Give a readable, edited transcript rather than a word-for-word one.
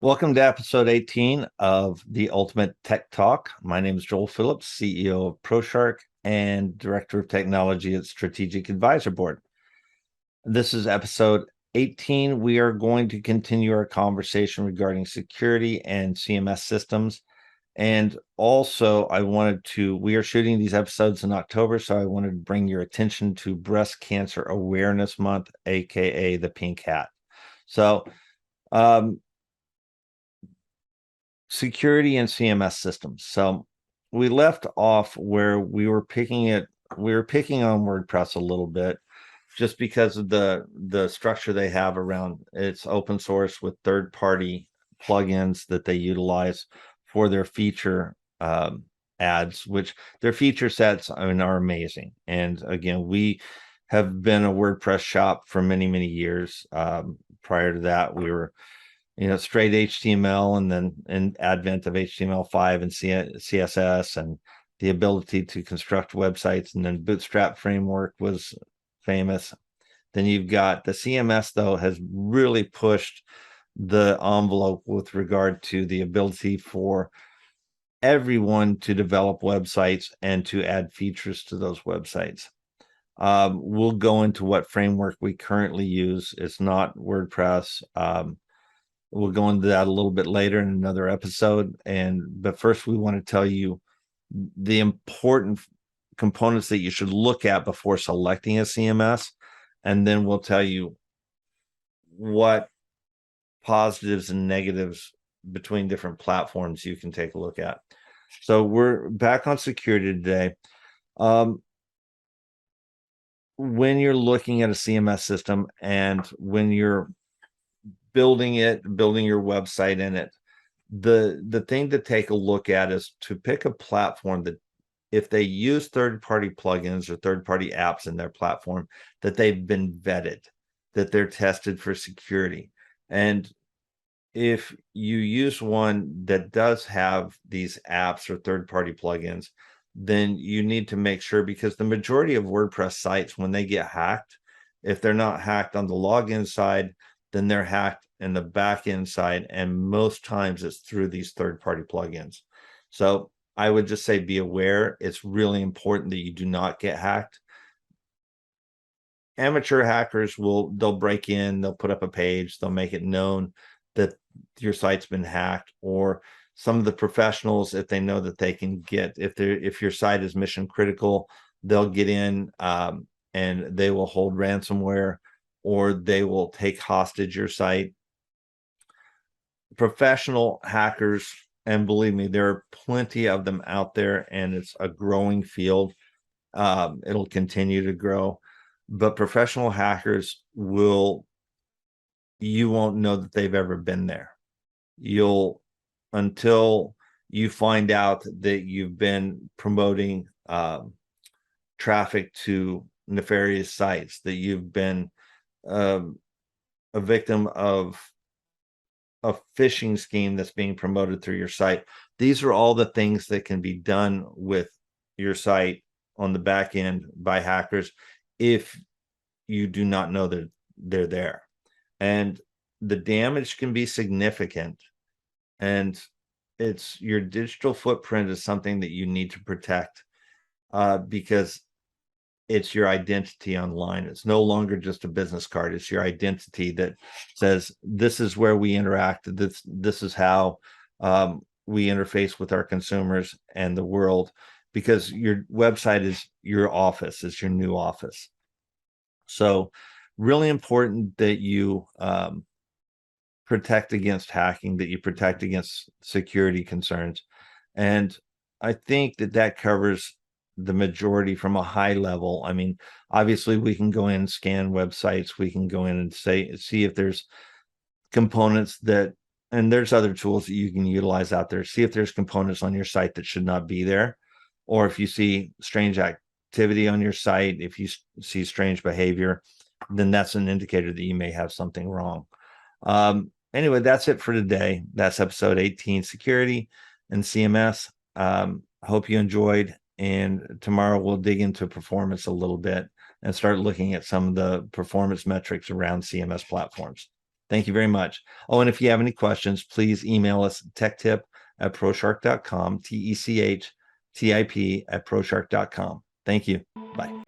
Welcome to episode 18 of the Ultimate Tech Talk. My name is Joel Phillips, CEO of ProShark and Director of Technology at Strategic Advisor Board. This is episode 18. We are going to continue our conversation regarding security and CMS systems. And also, we are shooting these episodes in October, so I wanted to bring your attention to Breast Cancer Awareness Month, aka the Pink Hat. So, security and CMS systems. So we left off where we were picking on WordPress a little bit just because of the structure they have around it's open source with third-party plugins that they utilize for their feature ads, which their feature sets are amazing. And again, we have been a WordPress shop for many years. Prior to that, we were straight HTML, and then an advent of HTML5 and CSS and the ability to construct websites, and then Bootstrap framework was famous. Then you've got the CMS, though, has really pushed the envelope with regard to the ability for everyone to develop websites and to add features to those websites. We'll go into what framework we currently use. It's not WordPress. We'll go into that a little bit later in another episode. But first, we want to tell you the important components that you should look at before selecting a CMS. And then we'll tell you what positives and negatives between different platforms you can take a look at. So we're back on security today. When you're looking at a CMS system and when you're building your website in it, the thing to take a look at is to pick a platform that, if they use third-party plugins or third-party apps in their platform, that they've been vetted, that they're tested for security. And if you use one that does have these apps or third-party plugins, then you need to make sure, because the majority of WordPress sites, when they get hacked, if they're not hacked on the login side, then they're hacked in the back-end side, and most times it's through these third-party plugins. So I would just say be aware. It's really important that you do not get hacked. Amateur hackers they'll break in, they'll put up a page, they'll make it known that your site's been hacked, or some of the professionals, if they know that they can get, if your site is mission critical, they'll get in and they will hold ransomware, or they will take hostage your site. Professional hackers, and believe me, there are plenty of them out there, and it's a growing field. It'll continue to grow, but professional hackers you won't know that they've ever been there. Until you find out that you've been promoting traffic to nefarious sites, that you've been a victim of a phishing scheme that's being promoted through your site. These are all the things that can be done with your site on the back end by hackers if you do not know that they're there. And the damage can be significant. And your digital footprint is something that you need to protect because it's your identity online. It's no longer just a business card. It's your identity that says, this is where we interact. This is how we interface with our consumers and the world, because your website is your office. It's your new office. So really important that you protect against hacking, that you protect against security concerns. And I think that covers the majority from a high level. I mean, obviously we can go in and scan websites. We can go in and see if there's components and there's other tools that you can utilize out there. See if there's components on your site that should not be there. Or if you see strange activity on your site, if you see strange behavior, then that's an indicator that you may have something wrong. Anyway, that's it for today. That's episode 18, security and CMS. Hope you enjoyed. And tomorrow we'll dig into performance a little bit and start looking at some of the performance metrics around CMS platforms. Thank you very much. Oh, and if you have any questions, please email us techtip@proshark.com, TECHTIP@proshark.com. Thank you. Bye.